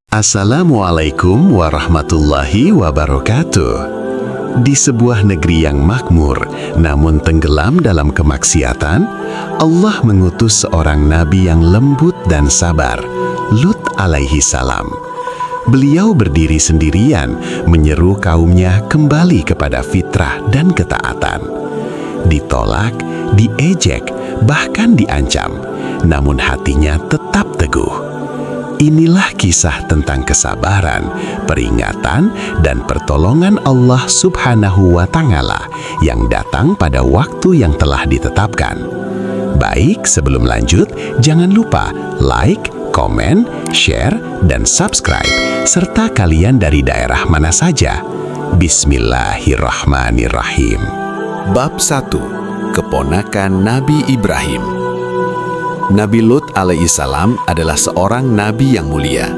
Assalamualaikum warahmatullahi wabarakatuh. Di sebuah negeri yang makmur, namun tenggelam dalam kemaksiatan, Allah mengutus seorang nabi yang lembut dan sabar, Lut alaihi salam. Beliau berdiri sendirian, menyeru kaumnya kembali kepada fitrah dan ketaatan. Ditolak, diejek, bahkan diancam, namun hatinya tetap teguh. Inilah kisah tentang kesabaran, peringatan, dan pertolongan Allah Subhanahu wa Ta'ala yang datang pada waktu yang telah ditetapkan. Baik, sebelum lanjut, jangan lupa like, komen, share, dan subscribe, serta kalian dari daerah mana saja. Bismillahirrahmanirrahim. Bab 1. Keponakan Nabi Ibrahim. Nabi Lut alaihissalam adalah seorang nabi yang mulia.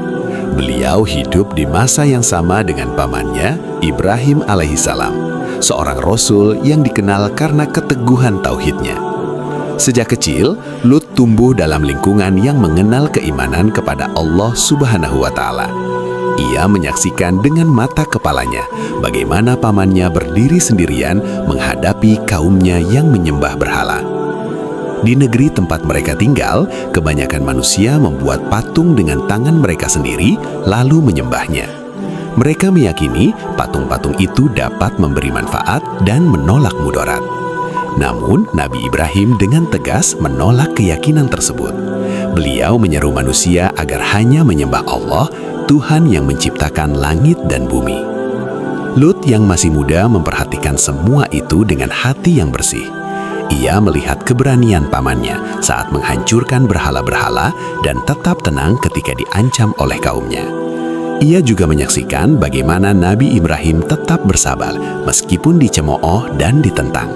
Beliau hidup di masa yang sama dengan pamannya, Ibrahim alaihissalam, seorang rasul yang dikenal karena keteguhan tauhidnya. Sejak kecil, Lut tumbuh dalam lingkungan yang mengenal keimanan kepada Allah Subhanahu wa Ta'ala. Ia menyaksikan dengan mata kepalanya bagaimana pamannya berdiri sendirian menghadapi kaumnya yang menyembah berhala. Di negeri tempat mereka tinggal, kebanyakan manusia membuat patung dengan tangan mereka sendiri, lalu menyembahnya. Mereka meyakini patung-patung itu dapat memberi manfaat dan menolak mudarat. Namun, Nabi Ibrahim dengan tegas menolak keyakinan tersebut. Beliau menyeru manusia agar hanya menyembah Allah, Tuhan yang menciptakan langit dan bumi. Lut yang masih muda memperhatikan semua itu dengan hati yang bersih. Ia melihat keberanian pamannya saat menghancurkan berhala-berhala dan tetap tenang ketika diancam oleh kaumnya. Ia juga menyaksikan bagaimana Nabi Ibrahim tetap bersabar meskipun dicemooh dan ditentang.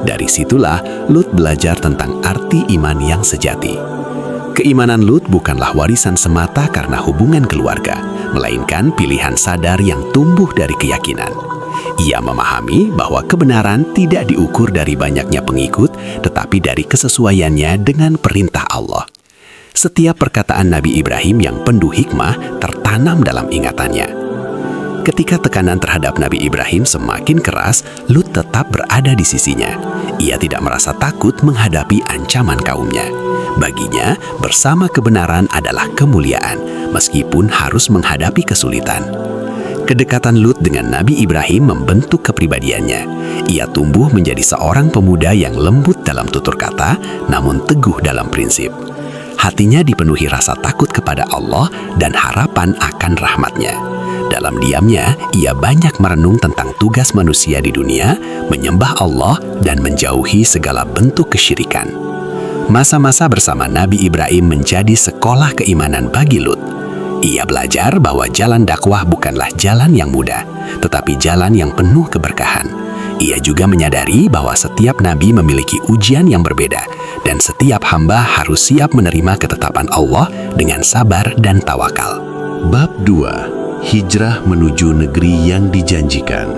Dari situlah Lut belajar tentang arti iman yang sejati. Keimanan Lut bukanlah warisan semata karena hubungan keluarga, melainkan pilihan sadar yang tumbuh dari keyakinan. Ia memahami bahwa kebenaran tidak diukur dari banyaknya pengikut, tetapi dari kesesuaiannya dengan perintah Allah. Setiap perkataan Nabi Ibrahim yang penuh hikmah tertanam dalam ingatannya. Ketika tekanan terhadap Nabi Ibrahim semakin keras, Lut tetap berada di sisinya. Ia tidak merasa takut menghadapi ancaman kaumnya. Baginya, bersama kebenaran adalah kemuliaan, meskipun harus menghadapi kesulitan. Kedekatan Lut dengan Nabi Ibrahim membentuk kepribadiannya. Ia tumbuh menjadi seorang pemuda yang lembut dalam tutur kata, namun teguh dalam prinsip. Hatinya dipenuhi rasa takut kepada Allah dan harapan akan rahmat-Nya. Dalam diamnya, ia banyak merenung tentang tugas manusia di dunia, menyembah Allah dan menjauhi segala bentuk kesyirikan. Masa-masa bersama Nabi Ibrahim menjadi sekolah keimanan bagi Lut. Ia belajar bahwa jalan dakwah bukanlah jalan yang mudah, tetapi jalan yang penuh keberkahan. Ia juga menyadari bahwa setiap nabi memiliki ujian yang berbeda, dan setiap hamba harus siap menerima ketetapan Allah dengan sabar dan tawakal. Bab 2. Hijrah menuju negeri yang dijanjikan.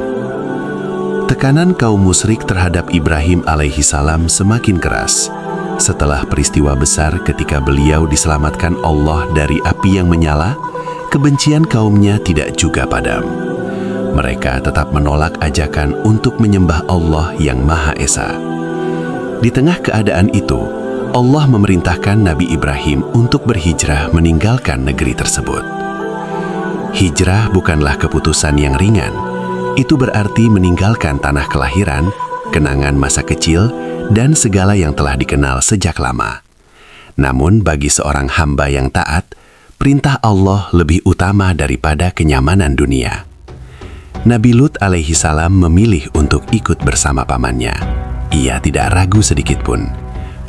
Tekanan kaum musyrik terhadap Ibrahim alaihi salam semakin keras. Setelah peristiwa besar ketika beliau diselamatkan Allah dari api yang menyala, kebencian kaumnya tidak juga padam. Mereka tetap menolak ajakan untuk menyembah Allah yang Maha Esa. Di tengah keadaan itu, Allah memerintahkan Nabi Ibrahim untuk berhijrah meninggalkan negeri tersebut. Hijrah bukanlah keputusan yang ringan. Itu berarti meninggalkan tanah kelahiran, kenangan masa kecil, dan segala yang telah dikenal sejak lama. Namun bagi seorang hamba yang taat, perintah Allah lebih utama daripada kenyamanan dunia. Nabi Lut alaihi salam memilih untuk ikut bersama pamannya. Ia tidak ragu sedikit pun.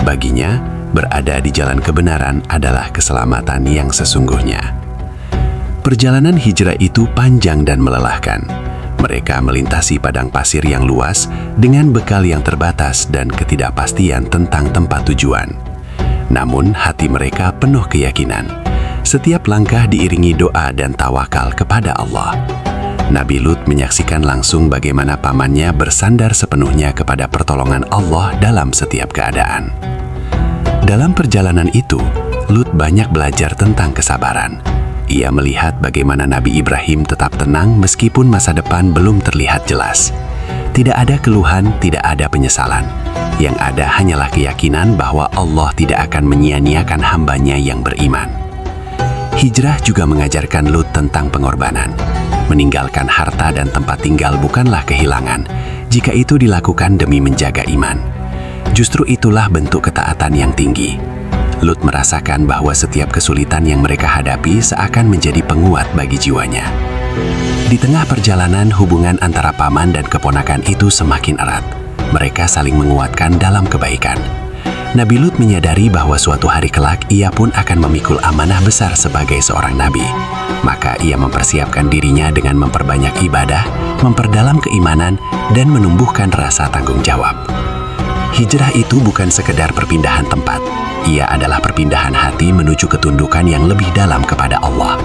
Baginya, berada di jalan kebenaran adalah keselamatan yang sesungguhnya. Perjalanan hijrah itu panjang dan melelahkan. Mereka melintasi padang pasir yang luas dengan bekal yang terbatas dan ketidakpastian tentang tempat tujuan. Namun hati mereka penuh keyakinan. Setiap langkah diiringi doa dan tawakal kepada Allah. Nabi Lut menyaksikan langsung bagaimana pamannya bersandar sepenuhnya kepada pertolongan Allah dalam setiap keadaan. Dalam perjalanan itu, Lut banyak belajar tentang kesabaran. Ia melihat bagaimana Nabi Ibrahim tetap tenang meskipun masa depan belum terlihat jelas. Tidak ada keluhan, tidak ada penyesalan. Yang ada hanyalah keyakinan bahwa Allah tidak akan menyia-nyiakan hambanya yang beriman. Hijrah juga mengajarkan Lut tentang pengorbanan. Meninggalkan harta dan tempat tinggal bukanlah kehilangan, jika itu dilakukan demi menjaga iman. Justru itulah bentuk ketaatan yang tinggi. Lut merasakan bahwa setiap kesulitan yang mereka hadapi seakan menjadi penguat bagi jiwanya. Di tengah perjalanan, hubungan antara paman dan keponakan itu semakin erat. Mereka saling menguatkan dalam kebaikan. Nabi Lut menyadari bahwa suatu hari kelak ia pun akan memikul amanah besar sebagai seorang nabi. Maka ia mempersiapkan dirinya dengan memperbanyak ibadah, memperdalam keimanan, dan menumbuhkan rasa tanggung jawab. Hijrah itu bukan sekedar perpindahan tempat. Ia adalah perpindahan hati menuju ketundukan yang lebih dalam kepada Allah.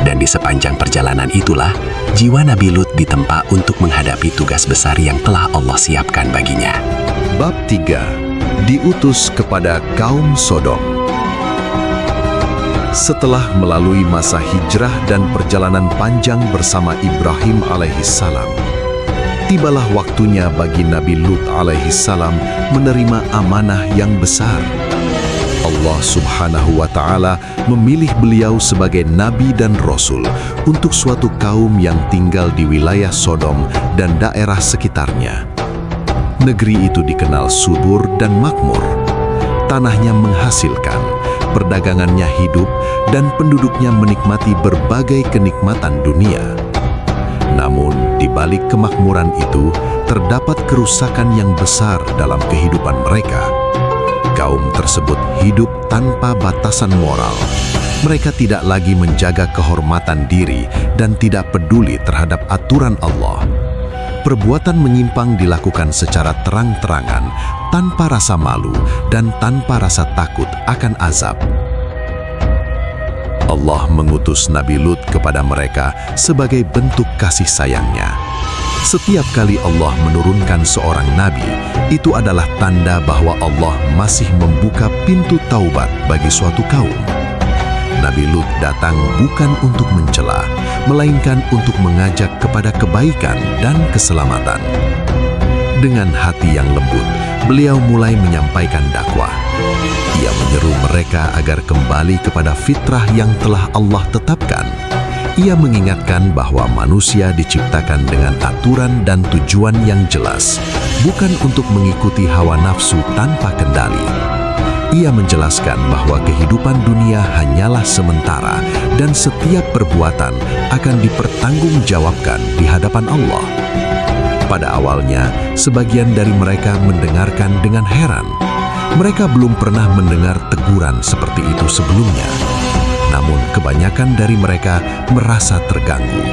Dan di sepanjang perjalanan itulah, jiwa Nabi Lut ditempa untuk menghadapi tugas besar yang telah Allah siapkan baginya. Bab 3. Diutus kepada kaum Sodom. Setelah melalui masa hijrah dan perjalanan panjang bersama Ibrahim alaihissalam, tibalah waktunya bagi Nabi Lut alaihissalam menerima amanah yang besar. Allah Subhanahu wa Ta'ala memilih beliau sebagai nabi dan rasul untuk suatu kaum yang tinggal di wilayah Sodom dan daerah sekitarnya. Negeri itu dikenal subur dan makmur. Tanahnya menghasilkan, perdagangannya hidup, dan penduduknya menikmati berbagai kenikmatan dunia. Namun, di balik kemakmuran itu, terdapat kerusakan yang besar dalam kehidupan mereka. Kaum tersebut hidup tanpa batasan moral. Mereka tidak lagi menjaga kehormatan diri dan tidak peduli terhadap aturan Allah. Perbuatan menyimpang dilakukan secara terang-terangan, tanpa rasa malu dan tanpa rasa takut akan azab. Allah mengutus Nabi Lut kepada mereka sebagai bentuk kasih sayangnya. Setiap kali Allah menurunkan seorang nabi, itu adalah tanda bahwa Allah masih membuka pintu taubat bagi suatu kaum. Nabi Lut datang bukan untuk mencela, melainkan untuk mengajak kepada kebaikan dan keselamatan. Dengan hati yang lembut, beliau mulai menyampaikan dakwah. Ia menyeru mereka agar kembali kepada fitrah yang telah Allah tetapkan. Ia mengingatkan bahwa manusia diciptakan dengan aturan dan tujuan yang jelas, bukan untuk mengikuti hawa nafsu tanpa kendali. Ia menjelaskan bahwa kehidupan dunia hanyalah sementara dan setiap perbuatan akan dipertanggungjawabkan di hadapan Allah. Pada awalnya, sebagian dari mereka mendengarkan dengan heran. Mereka belum pernah mendengar teguran seperti itu sebelumnya. Namun kebanyakan dari mereka merasa terganggu.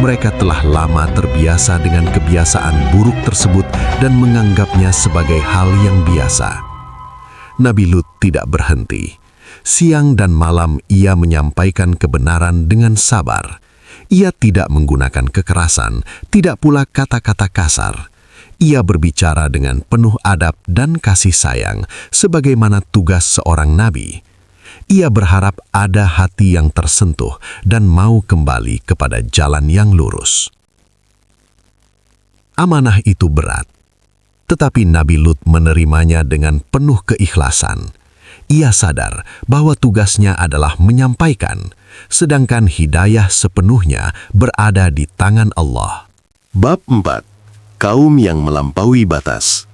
Mereka telah lama terbiasa dengan kebiasaan buruk tersebut dan menganggapnya sebagai hal yang biasa. Nabi Lut tidak berhenti. Siang dan malam ia menyampaikan kebenaran dengan sabar. Ia tidak menggunakan kekerasan, tidak pula kata-kata kasar. Ia berbicara dengan penuh adab dan kasih sayang, sebagaimana tugas seorang nabi. Ia berharap ada hati yang tersentuh dan mau kembali kepada jalan yang lurus. Amanah itu berat, tetapi Nabi Lut menerimanya dengan penuh keikhlasan. Ia sadar bahwa tugasnya adalah menyampaikan, sedangkan hidayah sepenuhnya berada di tangan Allah. Bab 4. Kaum yang melampaui batas.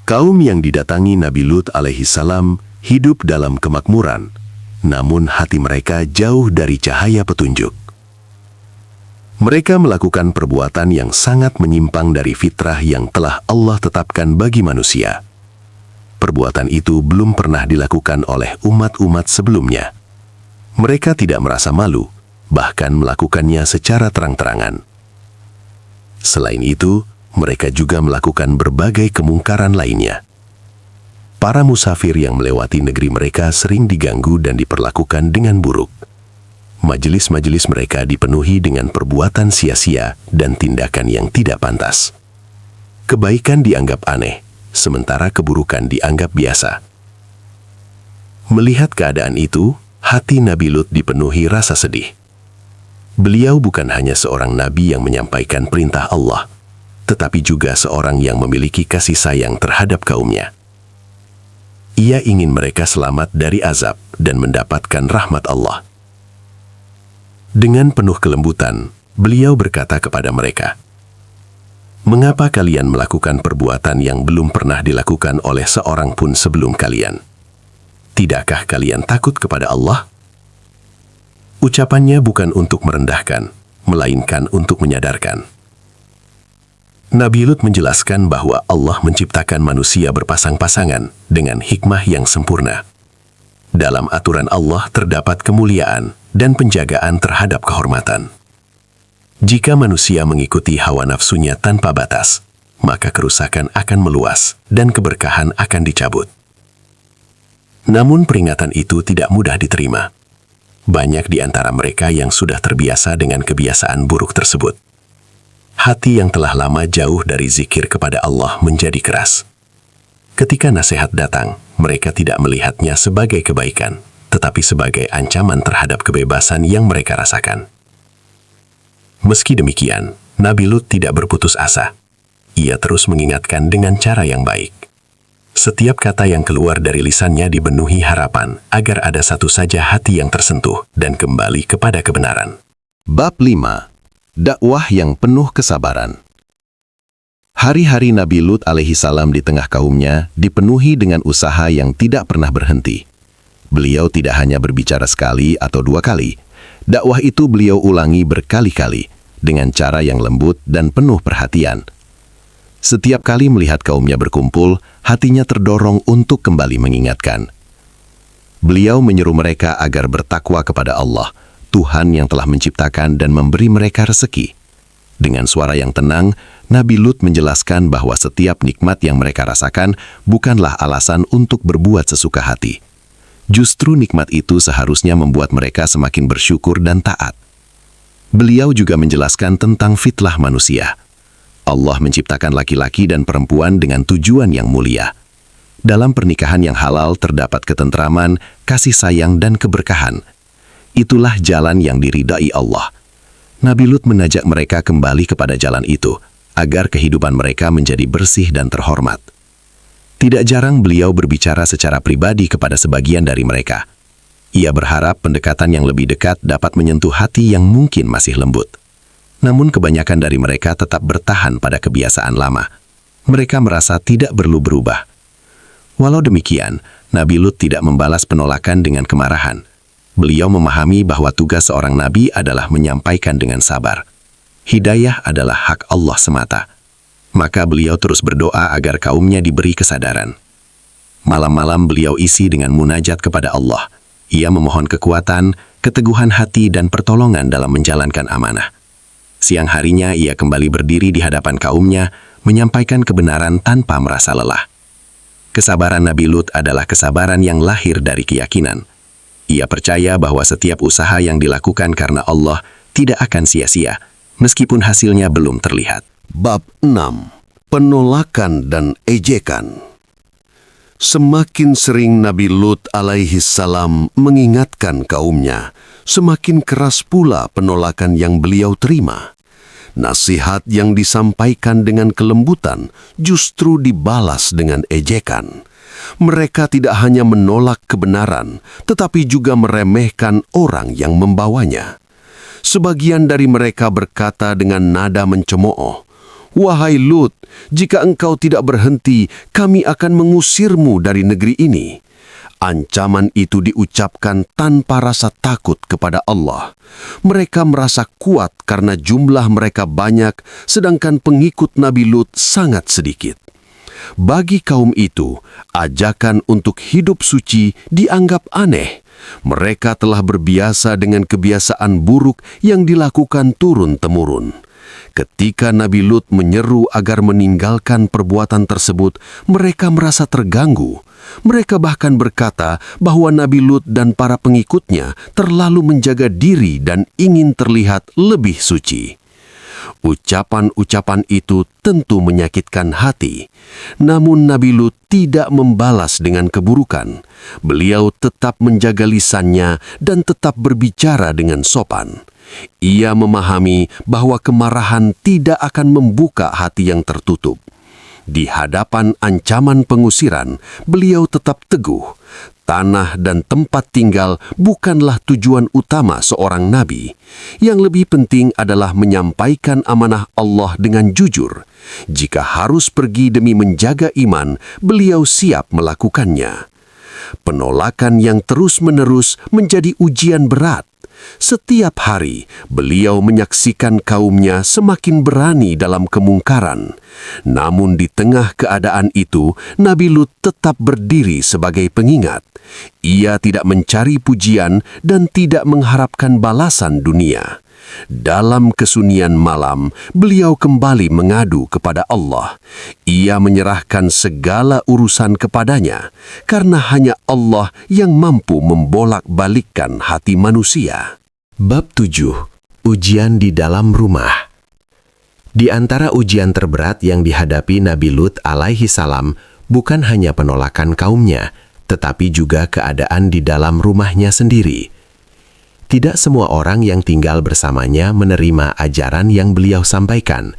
Kaum yang didatangi Nabi Lut alaihissalam hidup dalam kemakmuran, namun hati mereka jauh dari cahaya petunjuk. Mereka melakukan perbuatan yang sangat menyimpang dari fitrah yang telah Allah tetapkan bagi manusia. Perbuatan itu belum pernah dilakukan oleh umat-umat sebelumnya. Mereka tidak merasa malu, bahkan melakukannya secara terang-terangan. Selain itu, mereka juga melakukan berbagai kemungkaran lainnya. Para musafir yang melewati negeri mereka sering diganggu dan diperlakukan dengan buruk. Majelis-majelis mereka dipenuhi dengan perbuatan sia-sia dan tindakan yang tidak pantas. Kebaikan dianggap aneh, sementara keburukan dianggap biasa. Melihat keadaan itu, hati Nabi Lut dipenuhi rasa sedih. Beliau bukan hanya seorang nabi yang menyampaikan perintah Allah, tetapi juga seorang yang memiliki kasih sayang terhadap kaumnya. Ia ingin mereka selamat dari azab dan mendapatkan rahmat Allah. Dengan penuh kelembutan, beliau berkata kepada mereka, "Mengapa kalian melakukan perbuatan yang belum pernah dilakukan oleh seorang pun sebelum kalian? Tidakkah kalian takut kepada Allah?" Ucapannya bukan untuk merendahkan, melainkan untuk menyadarkan. Nabi Lut menjelaskan bahwa Allah menciptakan manusia berpasang-pasangan dengan hikmah yang sempurna. Dalam aturan Allah terdapat kemuliaan dan penjagaan terhadap kehormatan. Jika manusia mengikuti hawa nafsunya tanpa batas, maka kerusakan akan meluas dan keberkahan akan dicabut. Namun peringatan itu tidak mudah diterima. Banyak di antara mereka yang sudah terbiasa dengan kebiasaan buruk tersebut. Hati yang telah lama jauh dari zikir kepada Allah menjadi keras. Ketika nasihat datang, mereka tidak melihatnya sebagai kebaikan, tetapi sebagai ancaman terhadap kebebasan yang mereka rasakan. Meski demikian, Nabi Lut tidak berputus asa. Ia terus mengingatkan dengan cara yang baik. Setiap kata yang keluar dari lisannya dipenuhi harapan agar ada satu saja hati yang tersentuh dan kembali kepada kebenaran. Bab 5. Dakwah yang penuh kesabaran. Hari-hari Nabi Lut alaihissalam di tengah kaumnya dipenuhi dengan usaha yang tidak pernah berhenti. Beliau tidak hanya berbicara sekali atau dua kali. Dakwah itu beliau ulangi berkali-kali dengan cara yang lembut dan penuh perhatian. Setiap kali melihat kaumnya berkumpul, hatinya terdorong untuk kembali mengingatkan. Beliau menyeru mereka agar bertakwa kepada Allah, Tuhan yang telah menciptakan dan memberi mereka rezeki. Dengan suara yang tenang, Nabi Lut menjelaskan bahwa setiap nikmat yang mereka rasakan bukanlah alasan untuk berbuat sesuka hati. Justru nikmat itu seharusnya membuat mereka semakin bersyukur dan taat. Beliau juga menjelaskan tentang fitrah manusia. Allah menciptakan laki-laki dan perempuan dengan tujuan yang mulia. Dalam pernikahan yang halal terdapat ketentraman, kasih sayang, dan keberkahan. Itulah jalan yang diridai Allah. Nabi Lut mengajak mereka kembali kepada jalan itu, agar kehidupan mereka menjadi bersih dan terhormat. Tidak jarang beliau berbicara secara pribadi kepada sebagian dari mereka. Ia berharap pendekatan yang lebih dekat dapat menyentuh hati yang mungkin masih lembut. Namun kebanyakan dari mereka tetap bertahan pada kebiasaan lama. Mereka merasa tidak perlu berubah. Walau demikian, Nabi Lut tidak membalas penolakan dengan kemarahan. Beliau memahami bahwa tugas seorang nabi adalah menyampaikan dengan sabar. Hidayah adalah hak Allah semata. Maka beliau terus berdoa agar kaumnya diberi kesadaran. Malam-malam beliau isi dengan munajat kepada Allah. Ia memohon kekuatan, keteguhan hati, dan pertolongan dalam menjalankan amanah. Siang harinya ia kembali berdiri di hadapan kaumnya, menyampaikan kebenaran tanpa merasa lelah. Kesabaran Nabi Lut adalah kesabaran yang lahir dari keyakinan. Ia percaya bahwa setiap usaha yang dilakukan karena Allah tidak akan sia-sia, meskipun hasilnya belum terlihat. Bab 6. Penolakan dan ejekan. Semakin sering Nabi Lut alaihissalam mengingatkan kaumnya, semakin keras pula penolakan yang beliau terima. Nasihat yang disampaikan dengan kelembutan justru dibalas dengan ejekan. Mereka tidak hanya menolak kebenaran, tetapi juga meremehkan orang yang membawanya. Sebagian dari mereka berkata dengan nada mencemooh, "Wahai Lut, jika engkau tidak berhenti, kami akan mengusirmu dari negeri ini." Ancaman itu diucapkan tanpa rasa takut kepada Allah. Mereka merasa kuat karena jumlah mereka banyak, sedangkan pengikut Nabi Lut sangat sedikit. Bagi kaum itu, ajakan untuk hidup suci dianggap aneh. Mereka telah berbiasa dengan kebiasaan buruk yang dilakukan turun-temurun. Ketika Nabi Lut menyeru agar meninggalkan perbuatan tersebut, mereka merasa terganggu. Mereka bahkan berkata bahwa Nabi Lut dan para pengikutnya terlalu menjaga diri dan ingin terlihat lebih suci. Ucapan-ucapan itu tentu menyakitkan hati. Namun Nabi Lut tidak membalas dengan keburukan. Beliau tetap menjaga lisannya dan tetap berbicara dengan sopan. Ia memahami bahwa kemarahan tidak akan membuka hati yang tertutup. Di hadapan ancaman pengusiran, beliau tetap teguh. Tanah dan tempat tinggal bukanlah tujuan utama seorang nabi. Yang lebih penting adalah menyampaikan amanah Allah dengan jujur. Jika harus pergi demi menjaga iman, beliau siap melakukannya. Penolakan yang terus-menerus menjadi ujian berat. Setiap hari, beliau menyaksikan kaumnya semakin berani dalam kemungkaran. Namun di tengah keadaan itu, Nabi Lut tetap berdiri sebagai pengingat. Ia tidak mencari pujian dan tidak mengharapkan balasan dunia. Dalam kesunyian malam, beliau kembali mengadu kepada Allah. Ia menyerahkan segala urusan kepadanya, karena hanya Allah yang mampu membolak-balikkan hati manusia. Bab 7. Ujian di dalam rumah. Di antara ujian terberat yang dihadapi Nabi Lut alaihi salam bukan hanya penolakan kaumnya, tetapi juga keadaan di dalam rumahnya sendiri. Tidak semua orang yang tinggal bersamanya menerima ajaran yang beliau sampaikan.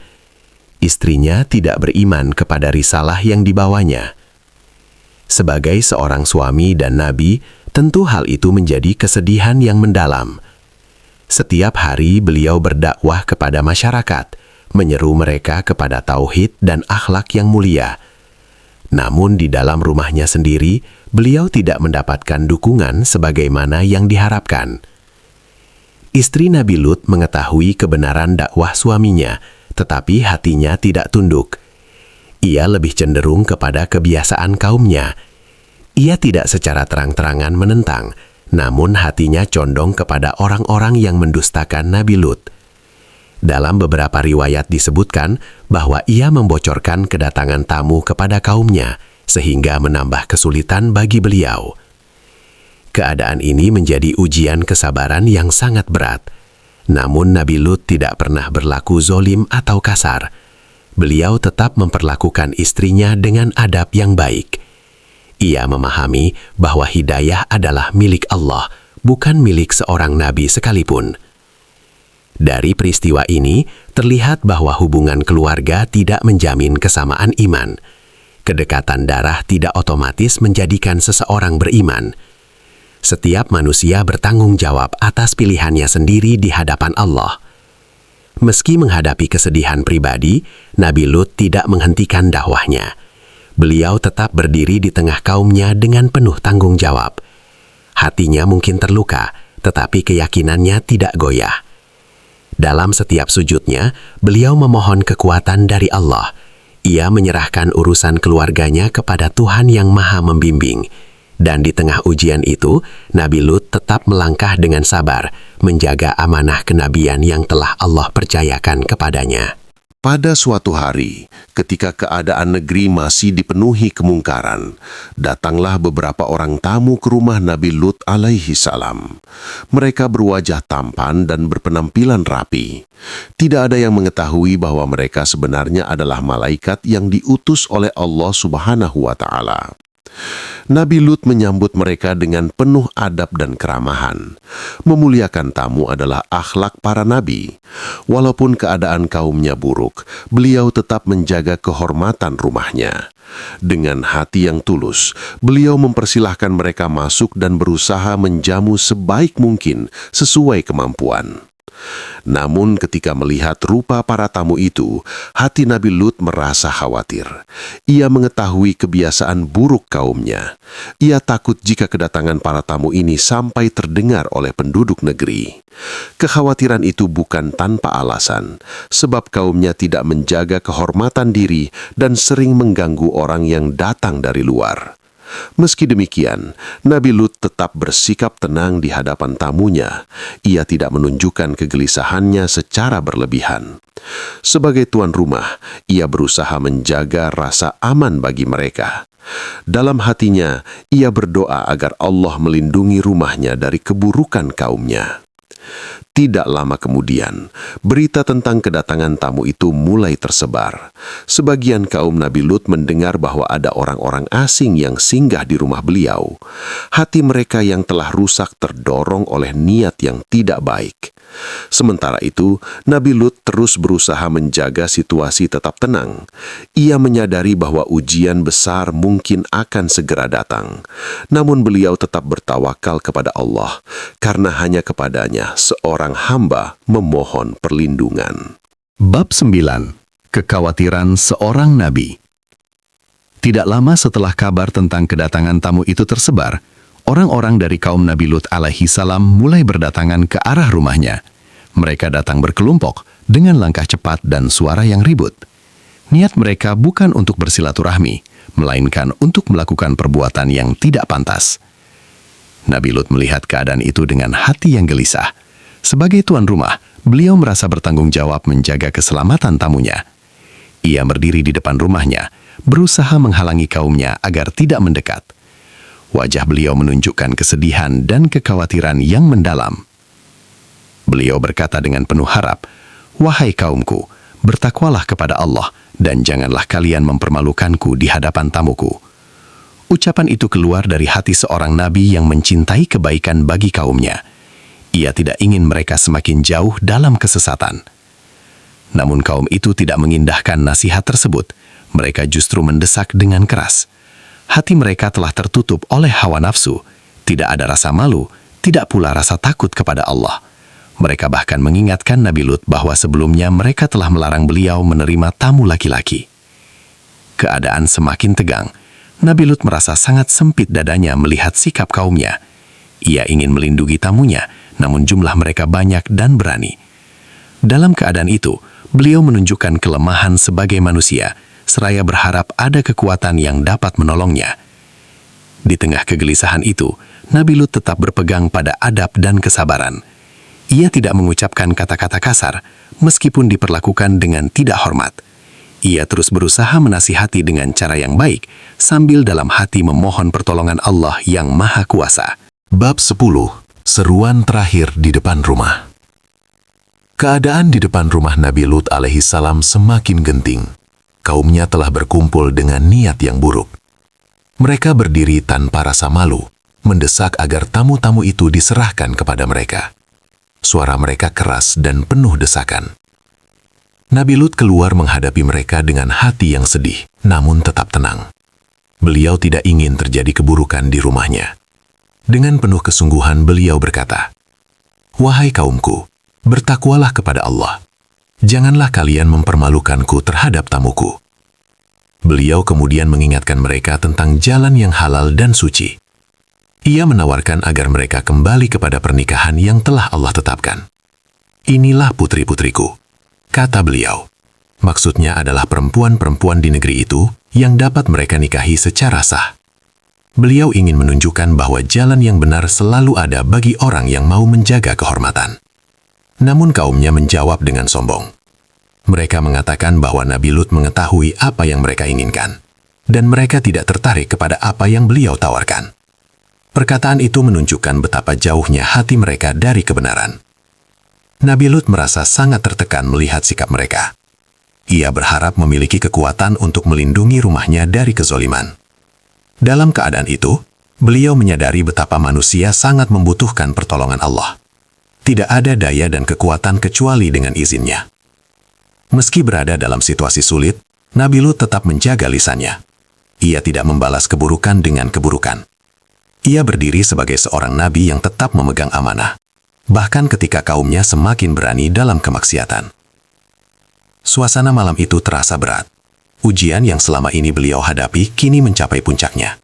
Istrinya tidak beriman kepada risalah yang dibawanya. Sebagai seorang suami dan nabi, tentu hal itu menjadi kesedihan yang mendalam. Setiap hari beliau berdakwah kepada masyarakat, menyeru mereka kepada tauhid dan akhlak yang mulia. Namun di dalam rumahnya sendiri, beliau tidak mendapatkan dukungan sebagaimana yang diharapkan. Istri Nabi Lut mengetahui kebenaran dakwah suaminya, tetapi hatinya tidak tunduk. Ia lebih cenderung kepada kebiasaan kaumnya. Ia tidak secara terang-terangan menentang, namun hatinya condong kepada orang-orang yang mendustakan Nabi Lut. Dalam beberapa riwayat disebutkan bahwa ia membocorkan kedatangan tamu kepada kaumnya, sehingga menambah kesulitan bagi beliau. Keadaan ini menjadi ujian kesabaran yang sangat berat. Namun Nabi Lut tidak pernah berlaku zolim atau kasar. Beliau tetap memperlakukan istrinya dengan adab yang baik. Ia memahami bahwa hidayah adalah milik Allah, bukan milik seorang nabi sekalipun. Dari peristiwa ini, terlihat bahwa hubungan keluarga tidak menjamin kesamaan iman. Kedekatan darah tidak otomatis menjadikan seseorang beriman. Setiap manusia bertanggung jawab atas pilihannya sendiri di hadapan Allah. Meski menghadapi kesedihan pribadi, Nabi Lut tidak menghentikan dakwahnya. Beliau tetap berdiri di tengah kaumnya dengan penuh tanggung jawab. Hatinya mungkin terluka, tetapi keyakinannya tidak goyah. Dalam setiap sujudnya, beliau memohon kekuatan dari Allah. Ia menyerahkan urusan keluarganya kepada Tuhan yang Maha Membimbing. Dan di tengah ujian itu, Nabi Lut tetap melangkah dengan sabar, menjaga amanah kenabian yang telah Allah percayakan kepadanya. Pada suatu hari, ketika keadaan negeri masih dipenuhi kemungkaran, datanglah beberapa orang tamu ke rumah Nabi Lut alaihi salam. Mereka berwajah tampan dan berpenampilan rapi. Tidak ada yang mengetahui bahwa mereka sebenarnya adalah malaikat yang diutus oleh Allah Subhanahu wa Ta'ala. Nabi Lut menyambut mereka dengan penuh adab dan keramahan. Memuliakan tamu adalah akhlak para nabi. Walaupun keadaan kaumnya buruk, beliau tetap menjaga kehormatan rumahnya. Dengan hati yang tulus, beliau mempersilahkan mereka masuk dan berusaha menjamu sebaik mungkin sesuai kemampuan. Namun ketika melihat rupa para tamu itu, hati Nabi Lut merasa khawatir. Ia mengetahui kebiasaan buruk kaumnya. Ia takut jika kedatangan para tamu ini sampai terdengar oleh penduduk negeri. Kekhawatiran itu bukan tanpa alasan, sebab kaumnya tidak menjaga kehormatan diri dan sering mengganggu orang yang datang dari luar. Meski demikian, Nabi Lut tetap bersikap tenang di hadapan tamunya. Ia tidak menunjukkan kegelisahannya secara berlebihan. Sebagai tuan rumah, ia berusaha menjaga rasa aman bagi mereka. Dalam hatinya, ia berdoa agar Allah melindungi rumahnya dari keburukan kaumnya. Tidak lama kemudian, berita tentang kedatangan tamu itu mulai tersebar. Sebagian kaum Nabi Lut mendengar bahwa ada orang-orang asing yang singgah di rumah beliau. Hati mereka yang telah rusak terdorong oleh niat yang tidak baik. Sementara itu, Nabi Lut terus berusaha menjaga situasi tetap tenang. Ia menyadari bahwa ujian besar mungkin akan segera datang. Namun beliau tetap bertawakal kepada Allah, karena hanya kepadanya seorang hamba memohon perlindungan. Bab 9. Kekhawatiran seorang nabi. Tidak lama setelah kabar tentang kedatangan tamu itu tersebar, orang-orang dari kaum Nabi Lut alaihi salam mulai berdatangan ke arah rumahnya. Mereka datang berkelompok dengan langkah cepat dan suara yang ribut. Niat mereka bukan untuk bersilaturahmi, melainkan untuk melakukan perbuatan yang tidak pantas. Nabi Lut melihat keadaan itu dengan hati yang gelisah. Sebagai tuan rumah, beliau merasa bertanggung jawab menjaga keselamatan tamunya. Ia berdiri di depan rumahnya, berusaha menghalangi kaumnya agar tidak mendekat. Wajah beliau menunjukkan kesedihan dan kekhawatiran yang mendalam. Beliau berkata dengan penuh harap, "Wahai kaumku, bertakwalah kepada Allah dan janganlah kalian mempermalukanku di hadapan tamuku." Ucapan itu keluar dari hati seorang nabi yang mencintai kebaikan bagi kaumnya. Ia tidak ingin mereka semakin jauh dalam kesesatan. Namun kaum itu tidak mengindahkan nasihat tersebut. Mereka justru mendesak dengan keras. Hati mereka telah tertutup oleh hawa nafsu. Tidak ada rasa malu, tidak pula rasa takut kepada Allah. Mereka bahkan mengingatkan Nabi Lut bahwa sebelumnya mereka telah melarang beliau menerima tamu laki-laki. Keadaan semakin tegang. Nabi Lut merasa sangat sempit dadanya melihat sikap kaumnya. Ia ingin melindungi tamunya, namun jumlah mereka banyak dan berani. Dalam keadaan itu, beliau menunjukkan kelemahan sebagai manusia, seraya berharap ada kekuatan yang dapat menolongnya. Di tengah kegelisahan itu, Nabi Lut tetap berpegang pada adab dan kesabaran. Ia tidak mengucapkan kata-kata kasar, meskipun diperlakukan dengan tidak hormat. Ia terus berusaha menasihati dengan cara yang baik, sambil dalam hati memohon pertolongan Allah yang Maha Kuasa. Bab 10. Seruan terakhir di depan rumah. Keadaan di depan rumah Nabi Lut alaihi salam semakin genting. Kaumnya telah berkumpul dengan niat yang buruk. Mereka berdiri tanpa rasa malu, mendesak agar tamu-tamu itu diserahkan kepada mereka. Suara mereka keras dan penuh desakan. Nabi Lut keluar menghadapi mereka dengan hati yang sedih, namun tetap tenang. Beliau tidak ingin terjadi keburukan di rumahnya. Dengan penuh kesungguhan beliau berkata, "Wahai kaumku, bertakwalah kepada Allah. Janganlah kalian mempermalukanku terhadap tamuku." Beliau kemudian mengingatkan mereka tentang jalan yang halal dan suci. Ia menawarkan agar mereka kembali kepada pernikahan yang telah Allah tetapkan. "Inilah putri-putriku," kata beliau. Maksudnya adalah perempuan-perempuan di negeri itu yang dapat mereka nikahi secara sah. Beliau ingin menunjukkan bahwa jalan yang benar selalu ada bagi orang yang mau menjaga kehormatan. Namun kaumnya menjawab dengan sombong. Mereka mengatakan bahwa Nabi Lut mengetahui apa yang mereka inginkan, dan mereka tidak tertarik kepada apa yang beliau tawarkan. Perkataan itu menunjukkan betapa jauhnya hati mereka dari kebenaran. Nabi Lut merasa sangat tertekan melihat sikap mereka. Ia berharap memiliki kekuatan untuk melindungi rumahnya dari kezoliman. Dalam keadaan itu, beliau menyadari betapa manusia sangat membutuhkan pertolongan Allah. Tidak ada daya dan kekuatan kecuali dengan izinnya. Meski berada dalam situasi sulit, Nabi Lut tetap menjaga lisannya. Ia tidak membalas keburukan dengan keburukan. Ia berdiri sebagai seorang nabi yang tetap memegang amanah, bahkan ketika kaumnya semakin berani dalam kemaksiatan. Suasana malam itu terasa berat. Ujian yang selama ini beliau hadapi kini mencapai puncaknya.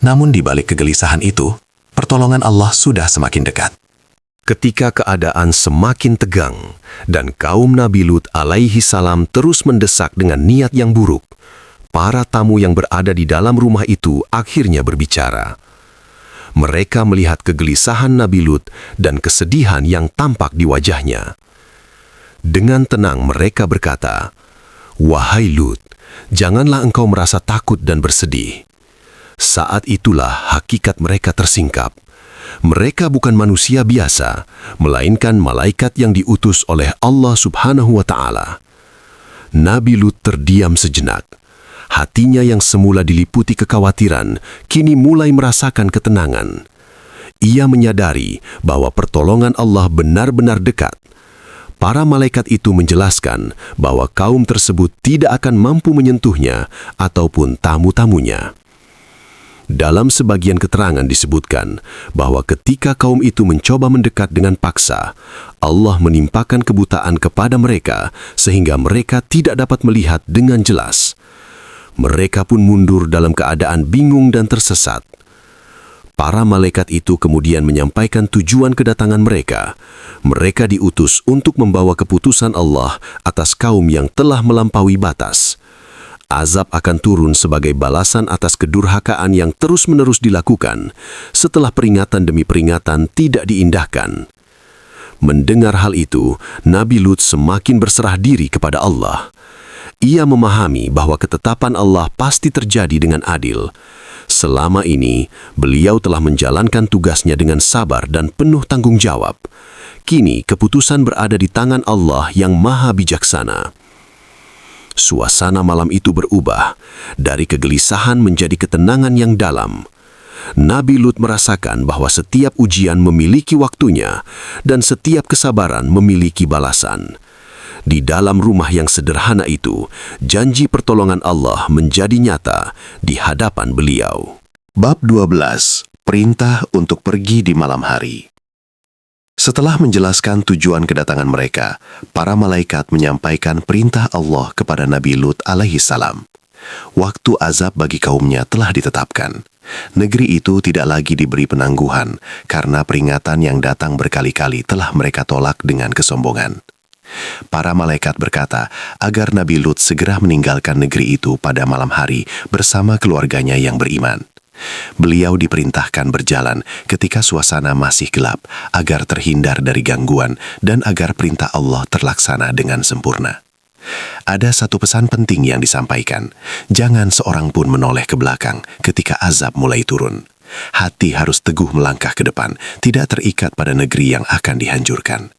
Namun di balik kegelisahan itu, pertolongan Allah sudah semakin dekat. Ketika keadaan semakin tegang dan kaum Nabi Lut alaihi salam terus mendesak dengan niat yang buruk, para tamu yang berada di dalam rumah itu akhirnya berbicara. Mereka melihat kegelisahan Nabi Lut dan kesedihan yang tampak di wajahnya. Dengan tenang mereka berkata, "Wahai Lut, janganlah engkau merasa takut dan bersedih." Saat itulah hakikat mereka tersingkap. Mereka bukan manusia biasa, melainkan malaikat yang diutus oleh Allah Subhanahu wa Ta'ala. Nabi Lut terdiam sejenak. Hatinya yang semula diliputi kekhawatiran, kini mulai merasakan ketenangan. Ia menyadari bahwa pertolongan Allah benar-benar dekat. Para malaikat itu menjelaskan bahwa kaum tersebut tidak akan mampu menyentuhnya ataupun tamu-tamunya. Dalam sebagian keterangan disebutkan bahwa ketika kaum itu mencoba mendekat dengan paksa, Allah menimpakan kebutaan kepada mereka sehingga mereka tidak dapat melihat dengan jelas. Mereka pun mundur dalam keadaan bingung dan tersesat. Para malaikat itu kemudian menyampaikan tujuan kedatangan mereka. Mereka diutus untuk membawa keputusan Allah atas kaum yang telah melampaui batas. Azab akan turun sebagai balasan atas kedurhakaan yang terus-menerus dilakukan setelah peringatan demi peringatan tidak diindahkan. Mendengar hal itu, Nabi Lut semakin berserah diri kepada Allah. Ia memahami bahwa ketetapan Allah pasti terjadi dengan adil. Selama ini, beliau telah menjalankan tugasnya dengan sabar dan penuh tanggung jawab. Kini, keputusan berada di tangan Allah yang maha bijaksana. Suasana malam itu berubah, dari kegelisahan menjadi ketenangan yang dalam. Nabi Lut merasakan bahwa setiap ujian memiliki waktunya, dan setiap kesabaran memiliki balasan. Di dalam rumah yang sederhana itu, janji pertolongan Allah menjadi nyata di hadapan beliau. Bab 12. Perintah untuk pergi di malam hari. Setelah menjelaskan tujuan kedatangan mereka, para malaikat menyampaikan perintah Allah kepada Nabi Lut alaihi salam. Waktu azab bagi kaumnya telah ditetapkan. Negeri itu tidak lagi diberi penangguhan karena peringatan yang datang berkali-kali telah mereka tolak dengan kesombongan. Para malaikat berkata agar Nabi Lut segera meninggalkan negeri itu pada malam hari bersama keluarganya yang beriman. Beliau diperintahkan berjalan ketika suasana masih gelap agar terhindar dari gangguan dan agar perintah Allah terlaksana dengan sempurna. Ada satu pesan penting yang disampaikan, jangan seorang pun menoleh ke belakang ketika azab mulai turun. Hati harus teguh melangkah ke depan, tidak terikat pada negeri yang akan dihancurkan.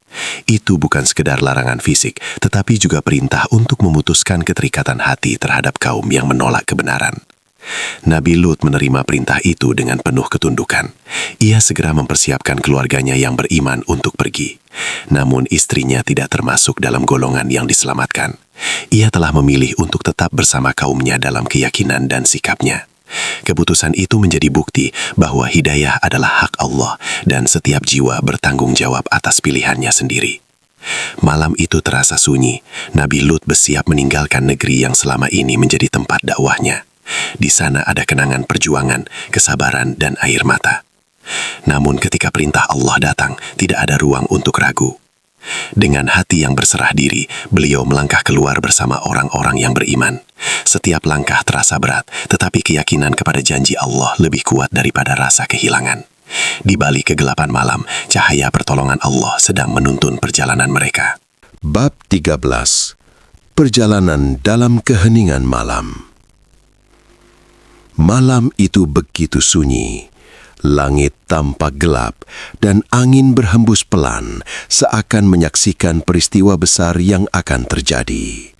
Itu bukan sekedar larangan fisik, tetapi juga perintah untuk memutuskan keterikatan hati terhadap kaum yang menolak kebenaran. Nabi Lut menerima perintah itu dengan penuh ketundukan. Ia segera mempersiapkan keluarganya yang beriman untuk pergi. Namun istrinya tidak termasuk dalam golongan yang diselamatkan. Ia telah memilih untuk tetap bersama kaumnya dalam keyakinan dan sikapnya. Keputusan itu menjadi bukti bahwa hidayah adalah hak Allah dan setiap jiwa bertanggung jawab atas pilihannya sendiri. Malam itu terasa sunyi. Nabi Lut bersiap meninggalkan negeri yang selama ini menjadi tempat dakwahnya. Di sana ada kenangan perjuangan, kesabaran, dan air mata. Namun ketika perintah Allah datang, tidak ada ruang untuk ragu. Dengan hati yang berserah diri, beliau melangkah keluar bersama orang-orang yang beriman. Setiap langkah terasa berat, tetapi keyakinan kepada janji Allah lebih kuat daripada rasa kehilangan. Di balik kegelapan malam, cahaya pertolongan Allah sedang menuntun perjalanan mereka. Bab 13. Perjalanan dalam keheningan malam. Malam itu begitu sunyi. Langit tampak gelap dan angin berhembus pelan seakan menyaksikan peristiwa besar yang akan terjadi.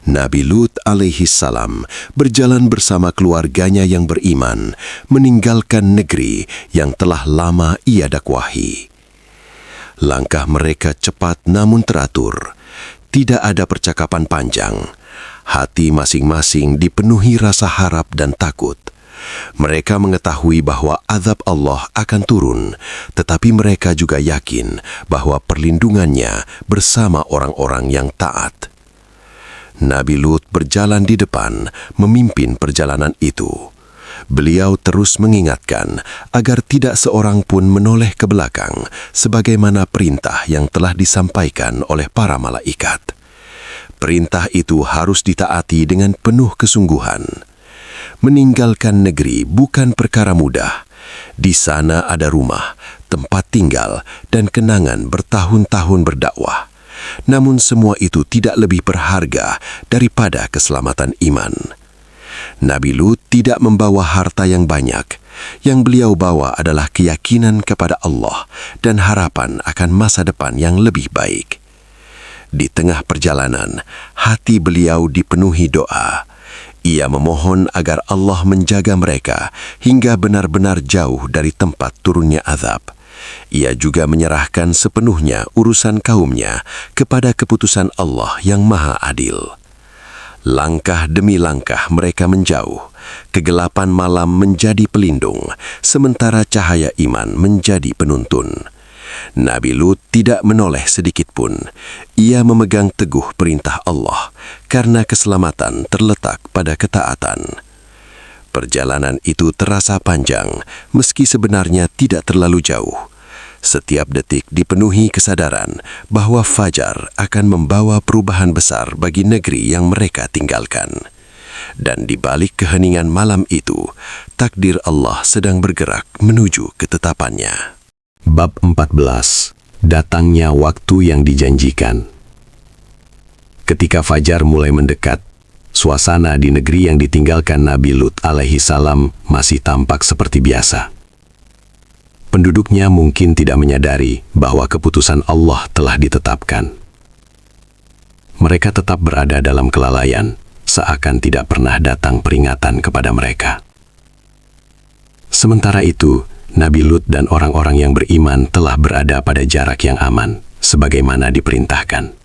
Nabi Lut alaihi salam berjalan bersama keluarganya yang beriman meninggalkan negeri yang telah lama ia dakwahi. Langkah mereka cepat namun teratur. Tidak ada percakapan panjang. Hati masing-masing dipenuhi rasa harap dan takut. Mereka mengetahui bahwa azab Allah akan turun, tetapi mereka juga yakin bahwa perlindungannya bersama orang-orang yang taat. Nabi Lut berjalan di depan, memimpin perjalanan itu. Beliau terus mengingatkan agar tidak seorang pun menoleh ke belakang, sebagaimana perintah yang telah disampaikan oleh para malaikat. Perintah itu harus ditaati dengan penuh kesungguhan. Meninggalkan negeri bukan perkara mudah. Di sana ada rumah, tempat tinggal, dan kenangan bertahun-tahun berdakwah. Namun semua itu tidak lebih berharga daripada keselamatan iman. Nabi Lut tidak membawa harta yang banyak. Yang beliau bawa adalah keyakinan kepada Allah dan harapan akan masa depan yang lebih baik. Di tengah perjalanan, hati beliau dipenuhi doa. Ia memohon agar Allah menjaga mereka hingga benar-benar jauh dari tempat turunnya azab. Ia juga menyerahkan sepenuhnya urusan kaumnya kepada keputusan Allah yang Maha Adil. Langkah demi langkah mereka menjauh. Kegelapan malam menjadi pelindung, sementara cahaya iman menjadi penuntun. Nabi Lut tidak menoleh sedikit pun. Ia memegang teguh perintah Allah, karena keselamatan terletak pada ketaatan. Perjalanan itu terasa panjang, meski sebenarnya tidak terlalu jauh. Setiap detik dipenuhi kesadaran bahwa fajar akan membawa perubahan besar bagi negeri yang mereka tinggalkan. Dan di balik keheningan malam itu, takdir Allah sedang bergerak menuju ketetapannya. Bab 14. Datangnya waktu yang dijanjikan. Ketika fajar mulai mendekat, suasana di negeri yang ditinggalkan Nabi Lut alaihi salam masih tampak seperti biasa. Penduduknya mungkin tidak menyadari bahwa keputusan Allah telah ditetapkan. Mereka tetap berada dalam kelalaian, seakan tidak pernah datang peringatan kepada mereka. Sementara itu, Nabi Lut dan orang-orang yang beriman telah berada pada jarak yang aman, sebagaimana diperintahkan.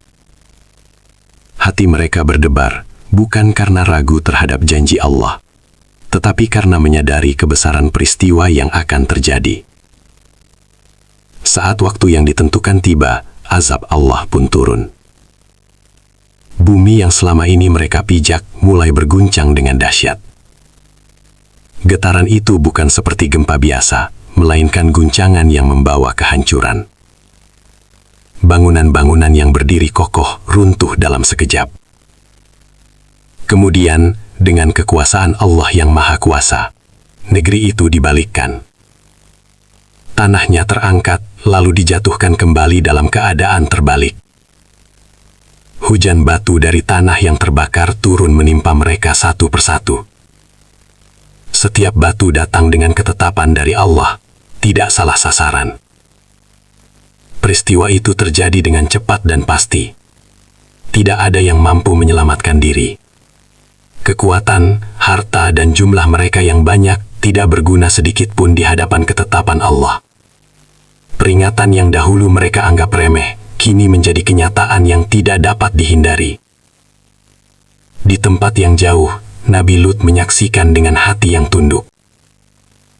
Hati mereka berdebar, bukan karena ragu terhadap janji Allah, tetapi karena menyadari kebesaran peristiwa yang akan terjadi. Saat waktu yang ditentukan tiba, azab Allah pun turun. Bumi yang selama ini mereka pijak mulai berguncang dengan dahsyat. Getaran itu bukan seperti gempa biasa, melainkan guncangan yang membawa kehancuran. Bangunan-bangunan yang berdiri kokoh runtuh dalam sekejap. Kemudian, dengan kekuasaan Allah yang Maha Kuasa, negeri itu dibalikkan. Tanahnya terangkat, lalu dijatuhkan kembali dalam keadaan terbalik. Hujan batu dari tanah yang terbakar turun menimpa mereka satu persatu. Setiap batu datang dengan ketetapan dari Allah, tidak salah sasaran. Peristiwa itu terjadi dengan cepat dan pasti. Tidak ada yang mampu menyelamatkan diri. Kekuatan, harta, dan jumlah mereka yang banyak tidak berguna sedikit pun di hadapan ketetapan Allah. Peringatan yang dahulu mereka anggap remeh, kini menjadi kenyataan yang tidak dapat dihindari. Di tempat yang jauh, Nabi Lut menyaksikan dengan hati yang tunduk.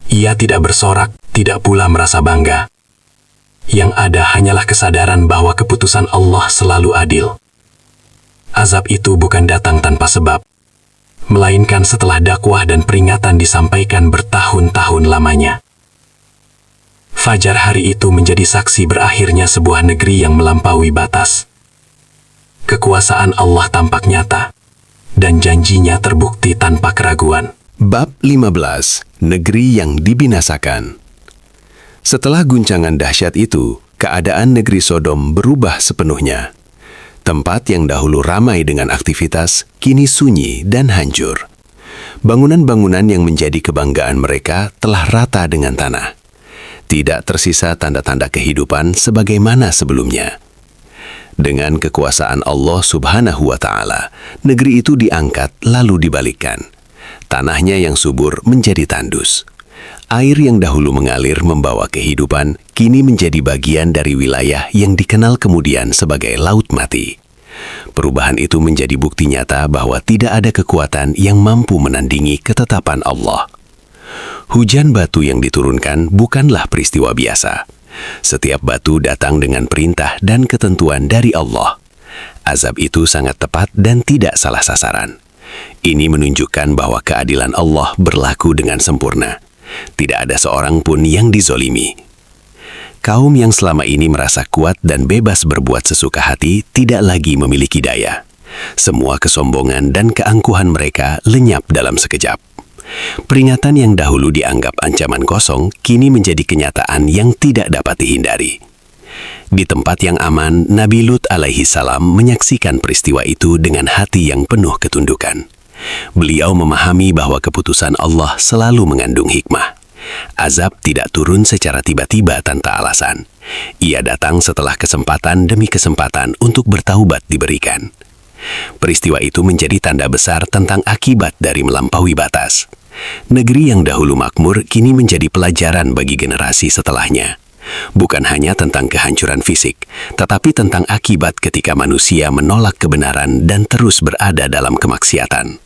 Ia tidak bersorak, tidak pula merasa bangga. Yang ada hanyalah kesadaran bahwa keputusan Allah selalu adil. Azab itu bukan datang tanpa sebab, melainkan setelah dakwah dan peringatan disampaikan bertahun-tahun lamanya. Fajar hari itu menjadi saksi berakhirnya sebuah negeri yang melampaui batas. Kekuasaan Allah tampak nyata, dan janjinya terbukti tanpa keraguan. Bab 15. Negeri yang dibinasakan. Setelah guncangan dahsyat itu, keadaan negeri Sodom berubah sepenuhnya. Tempat yang dahulu ramai dengan aktivitas, kini sunyi dan hancur. Bangunan-bangunan yang menjadi kebanggaan mereka telah rata dengan tanah. Tidak tersisa tanda-tanda kehidupan sebagaimana sebelumnya. Dengan kekuasaan Allah Subhanahu wa Ta'ala, negeri itu diangkat lalu dibalikkan. Tanahnya yang subur menjadi tandus. Air yang dahulu mengalir membawa kehidupan, kini menjadi bagian dari wilayah yang dikenal kemudian sebagai Laut Mati. Perubahan itu menjadi bukti nyata bahwa tidak ada kekuatan yang mampu menandingi ketetapan Allah. Hujan batu yang diturunkan bukanlah peristiwa biasa. Setiap batu datang dengan perintah dan ketentuan dari Allah. Azab itu sangat tepat dan tidak salah sasaran. Ini menunjukkan bahwa keadilan Allah berlaku dengan sempurna. Tidak ada seorang pun yang dizolimi. Kaum yang selama ini merasa kuat dan bebas berbuat sesuka hati tidak lagi memiliki daya. Semua kesombongan dan keangkuhan mereka lenyap dalam sekejap. Peringatan yang dahulu dianggap ancaman kosong, kini menjadi kenyataan yang tidak dapat dihindari. Di tempat yang aman, Nabi Lut alaihi salam menyaksikan peristiwa itu dengan hati yang penuh ketundukan. Beliau memahami bahwa keputusan Allah selalu mengandung hikmah. Azab tidak turun secara tiba-tiba tanpa alasan. Ia datang setelah kesempatan demi kesempatan untuk bertaubat diberikan. Peristiwa itu menjadi tanda besar tentang akibat dari melampaui batas. Negeri yang dahulu makmur kini menjadi pelajaran bagi generasi setelahnya. Bukan hanya tentang kehancuran fisik, tetapi tentang akibat ketika manusia menolak kebenaran dan terus berada dalam kemaksiatan.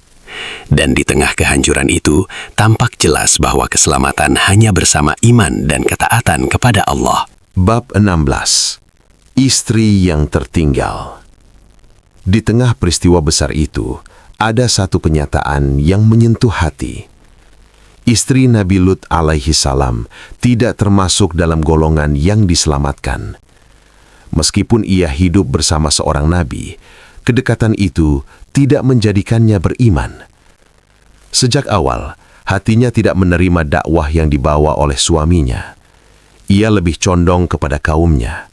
Dan di tengah kehancuran itu, tampak jelas bahwa keselamatan hanya bersama iman dan ketaatan kepada Allah. Bab 16. Istri yang tertinggal. Di tengah peristiwa besar itu, ada satu penyataan yang menyentuh hati. Istri Nabi Lut alaihi salam tidak termasuk dalam golongan yang diselamatkan. Meskipun ia hidup bersama seorang nabi, kedekatan itu tidak menjadikannya beriman. Sejak awal, hatinya tidak menerima dakwah yang dibawa oleh suaminya. Ia lebih condong kepada kaumnya.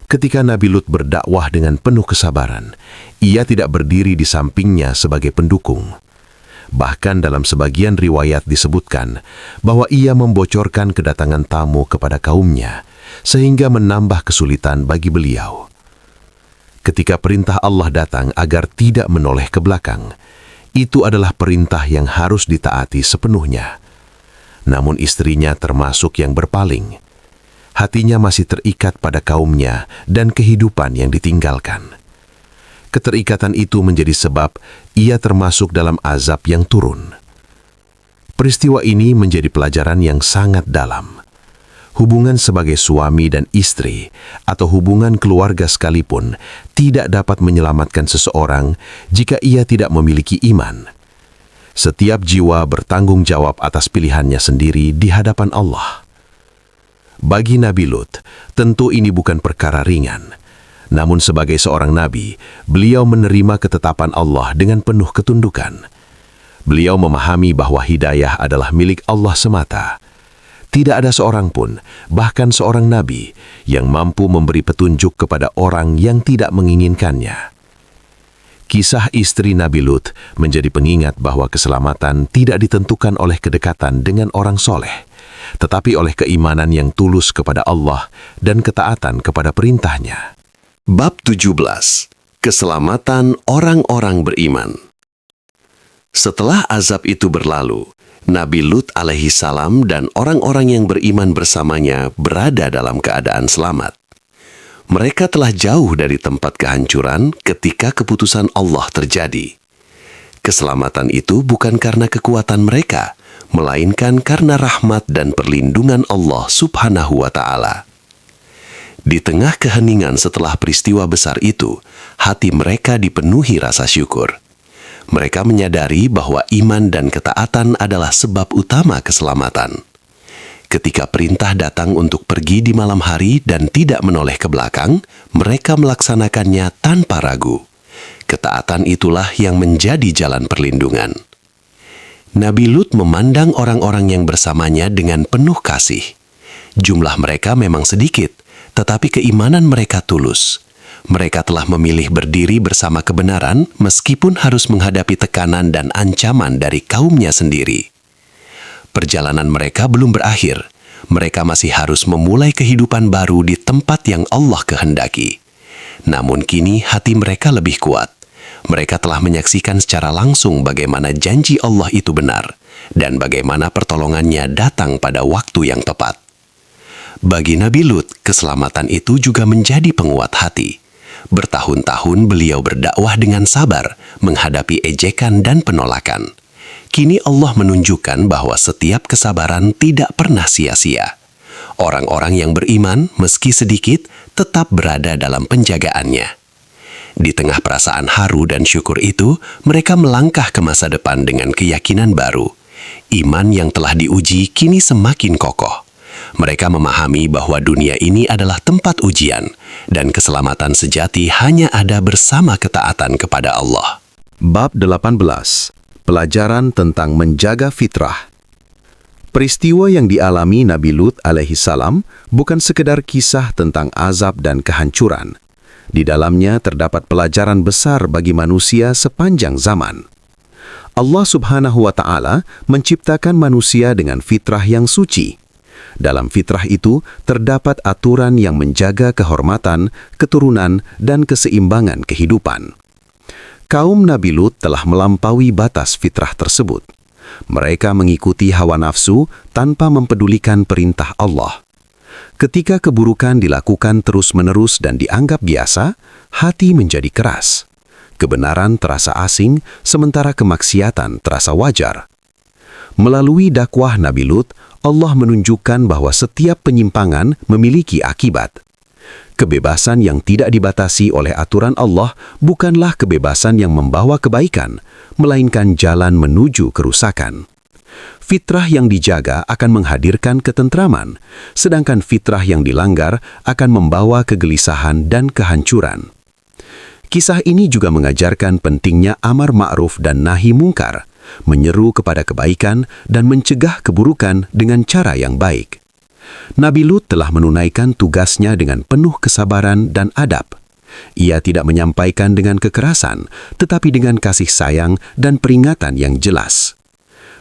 Ketika Nabi Lut berdakwah dengan penuh kesabaran, ia tidak berdiri di sampingnya sebagai pendukung. Bahkan dalam sebagian riwayat disebutkan bahwa ia membocorkan kedatangan tamu kepada kaumnya, sehingga menambah kesulitan bagi beliau. Ketika perintah Allah datang agar tidak menoleh ke belakang, itu adalah perintah yang harus ditaati sepenuhnya. Namun istrinya termasuk yang berpaling. Hatinya masih terikat pada kaumnya dan kehidupan yang ditinggalkan. Keterikatan itu menjadi sebab ia termasuk dalam azab yang turun. Peristiwa ini menjadi pelajaran yang sangat dalam. Hubungan sebagai suami dan istri atau hubungan keluarga sekalipun tidak dapat menyelamatkan seseorang jika ia tidak memiliki iman. Setiap jiwa bertanggung jawab atas pilihannya sendiri di hadapan Allah. Bagi Nabi Lut, tentu ini bukan perkara ringan. Namun sebagai seorang nabi, beliau menerima ketetapan Allah dengan penuh ketundukan. Beliau memahami bahwa hidayah adalah milik Allah semata. Tidak ada seorang pun, bahkan seorang nabi, yang mampu memberi petunjuk kepada orang yang tidak menginginkannya. Kisah istri Nabi Lut menjadi pengingat bahwa keselamatan tidak ditentukan oleh kedekatan dengan orang soleh, tetapi oleh keimanan yang tulus kepada Allah dan ketaatan kepada perintahnya. Bab 17. Keselamatan orang-orang beriman. Setelah azab itu berlalu, Nabi Lut alaihi salam dan orang-orang yang beriman bersamanya berada dalam keadaan selamat. Mereka telah jauh dari tempat kehancuran ketika keputusan Allah terjadi. Keselamatan itu bukan karena kekuatan mereka, melainkan karena rahmat dan perlindungan Allah Subhanahu wa Ta'ala. Di tengah keheningan setelah peristiwa besar itu, hati mereka dipenuhi rasa syukur. Mereka menyadari bahwa iman dan ketaatan adalah sebab utama keselamatan. Ketika perintah datang untuk pergi di malam hari dan tidak menoleh ke belakang, mereka melaksanakannya tanpa ragu. Ketaatan itulah yang menjadi jalan perlindungan. Nabi Lut memandang orang-orang yang bersamanya dengan penuh kasih. Jumlah mereka memang sedikit, tetapi keimanan mereka tulus. Mereka telah memilih berdiri bersama kebenaran meskipun harus menghadapi tekanan dan ancaman dari kaumnya sendiri. Perjalanan mereka belum berakhir. Mereka masih harus memulai kehidupan baru di tempat yang Allah kehendaki. Namun kini hati mereka lebih kuat. Mereka telah menyaksikan secara langsung bagaimana janji Allah itu benar dan bagaimana pertolongannya datang pada waktu yang tepat. Bagi Nabi Lut, keselamatan itu juga menjadi penguat hati. Bertahun-tahun beliau berdakwah dengan sabar, menghadapi ejekan dan penolakan. Kini Allah menunjukkan bahwa setiap kesabaran tidak pernah sia-sia. Orang-orang yang beriman, meski sedikit, tetap berada dalam penjagaannya. Di tengah perasaan haru dan syukur itu, mereka melangkah ke masa depan dengan keyakinan baru. Iman yang telah diuji kini semakin kokoh. Mereka memahami bahwa dunia ini adalah tempat ujian, dan keselamatan sejati hanya ada bersama ketaatan kepada Allah. Bab 18. Pelajaran tentang menjaga fitrah. Peristiwa yang dialami Nabi Lut alaihi salam bukan sekedar kisah tentang azab dan kehancuran. Di dalamnya terdapat pelajaran besar bagi manusia sepanjang zaman. Allah Subhanahu wa Ta'ala menciptakan manusia dengan fitrah yang suci. Dalam fitrah itu terdapat aturan yang menjaga kehormatan, keturunan, dan keseimbangan kehidupan. Kaum Nabi Lut telah melampaui batas fitrah tersebut. Mereka mengikuti hawa nafsu tanpa mempedulikan perintah Allah. Ketika keburukan dilakukan terus-menerus dan dianggap biasa, hati menjadi keras. Kebenaran terasa asing, sementara kemaksiatan terasa wajar. Melalui dakwah Nabi Lut, Allah menunjukkan bahwa setiap penyimpangan memiliki akibat. Kebebasan yang tidak dibatasi oleh aturan Allah bukanlah kebebasan yang membawa kebaikan, melainkan jalan menuju kerusakan. Fitrah yang dijaga akan menghadirkan ketentraman, sedangkan fitrah yang dilanggar akan membawa kegelisahan dan kehancuran. Kisah ini juga mengajarkan pentingnya amar ma'ruf dan nahi mungkar, menyeru kepada kebaikan dan mencegah keburukan dengan cara yang baik. Nabi Lut telah menunaikan tugasnya dengan penuh kesabaran dan adab. Ia tidak menyampaikan dengan kekerasan, tetapi dengan kasih sayang dan peringatan yang jelas.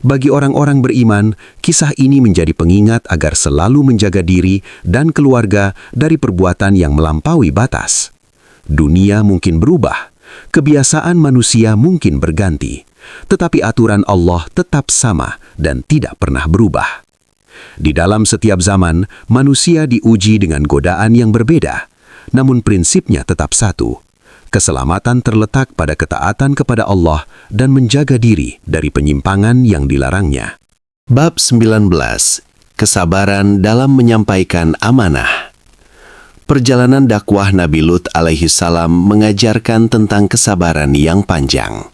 Bagi orang-orang beriman, kisah ini menjadi pengingat agar selalu menjaga diri dan keluarga dari perbuatan yang melampaui batas. Dunia mungkin berubah, kebiasaan manusia mungkin berganti, tetapi aturan Allah tetap sama dan tidak pernah berubah. Di dalam setiap zaman, manusia diuji dengan godaan yang berbeda, namun prinsipnya tetap satu. Keselamatan terletak pada ketaatan kepada Allah dan menjaga diri dari penyimpangan yang dilarangnya. Bab 19. Kesabaran dalam menyampaikan amanah. Perjalanan dakwah Nabi Lut alaihi salam mengajarkan tentang kesabaran yang panjang.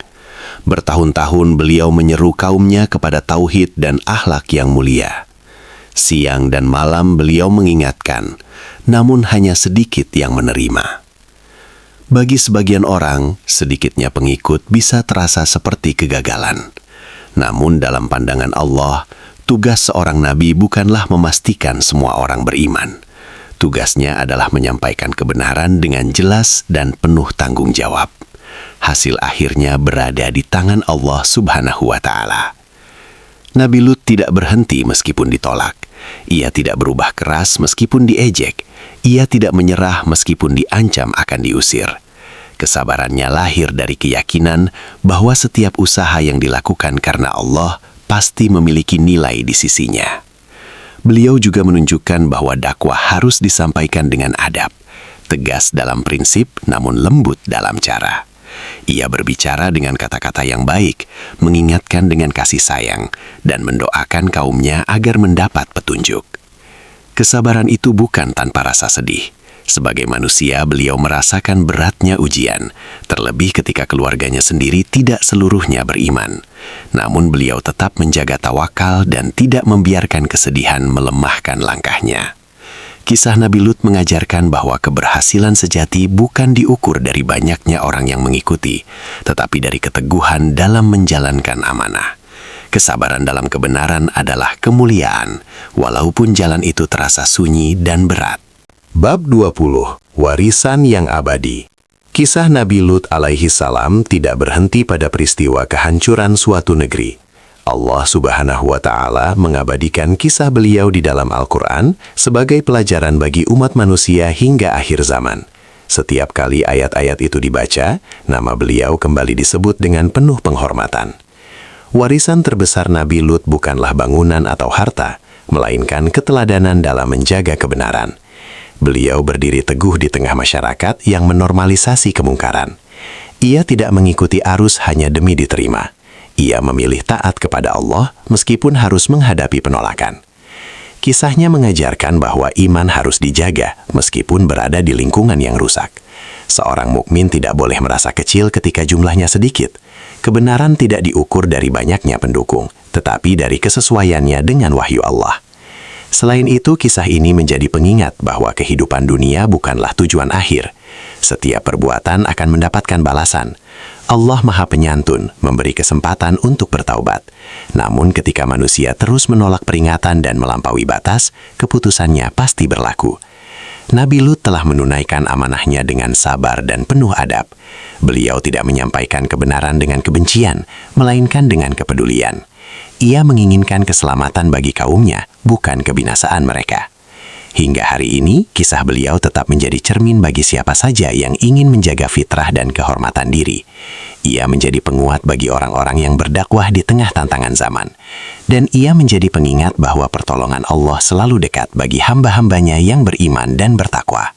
Bertahun-tahun beliau menyeru kaumnya kepada tauhid dan akhlak yang mulia. Siang dan malam beliau mengingatkan, namun hanya sedikit yang menerima. Bagi sebagian orang, sedikitnya pengikut bisa terasa seperti kegagalan. Namun dalam pandangan Allah, tugas seorang nabi bukanlah memastikan semua orang beriman. Tugasnya adalah menyampaikan kebenaran dengan jelas dan penuh tanggung jawab. Hasil akhirnya berada di tangan Allah Subhanahu wa Ta'ala. Nabi Lut tidak berhenti meskipun ditolak. Ia tidak berubah keras meskipun diejek. Ia tidak menyerah meskipun diancam akan diusir. Kesabarannya lahir dari keyakinan bahwa setiap usaha yang dilakukan karena Allah pasti memiliki nilai di sisinya. Beliau juga menunjukkan bahwa dakwah harus disampaikan dengan adab, tegas dalam prinsip namun lembut dalam cara. Ia berbicara dengan kata-kata yang baik, mengingatkan dengan kasih sayang, dan mendoakan kaumnya agar mendapat petunjuk. Kesabaran itu bukan tanpa rasa sedih. Sebagai manusia, beliau merasakan beratnya ujian, terlebih ketika keluarganya sendiri tidak seluruhnya beriman. Namun beliau tetap menjaga tawakal dan tidak membiarkan kesedihan melemahkan langkahnya. Kisah Nabi Lut mengajarkan bahwa keberhasilan sejati bukan diukur dari banyaknya orang yang mengikuti, tetapi dari keteguhan dalam menjalankan amanah. Kesabaran dalam kebenaran adalah kemuliaan, walaupun jalan itu terasa sunyi dan berat. Bab 20. Warisan yang abadi. Kisah Nabi Lut alaihi salam tidak berhenti pada peristiwa kehancuran suatu negeri. Allah Subhanahu wa Ta'ala mengabadikan kisah beliau di dalam Al-Quran sebagai pelajaran bagi umat manusia hingga akhir zaman. Setiap kali ayat-ayat itu dibaca, nama beliau kembali disebut dengan penuh penghormatan. Warisan terbesar Nabi Lut bukanlah bangunan atau harta, melainkan keteladanan dalam menjaga kebenaran. Beliau berdiri teguh di tengah masyarakat yang menormalisasi kemungkaran. Ia tidak mengikuti arus hanya demi diterima. Ia memilih taat kepada Allah meskipun harus menghadapi penolakan. Kisahnya mengajarkan bahwa iman harus dijaga meskipun berada di lingkungan yang rusak. Seorang mukmin tidak boleh merasa kecil ketika jumlahnya sedikit. Kebenaran tidak diukur dari banyaknya pendukung, tetapi dari kesesuaiannya dengan wahyu Allah. Selain itu, kisah ini menjadi pengingat bahwa kehidupan dunia bukanlah tujuan akhir. Setiap perbuatan akan mendapatkan balasan. Allah Maha Penyantun, memberi kesempatan untuk bertaubat. Namun ketika manusia terus menolak peringatan dan melampaui batas, keputusannya pasti berlaku. Nabi Lut telah menunaikan amanahnya dengan sabar dan penuh adab. Beliau tidak menyampaikan kebenaran dengan kebencian, melainkan dengan kepedulian. Ia menginginkan keselamatan bagi kaumnya, bukan kebinasaan mereka. Hingga hari ini, kisah beliau tetap menjadi cermin bagi siapa saja yang ingin menjaga fitrah dan kehormatan diri. Ia menjadi penguat bagi orang-orang yang berdakwah di tengah tantangan zaman. Dan ia menjadi pengingat bahwa pertolongan Allah selalu dekat bagi hamba-hambanya yang beriman dan bertakwa.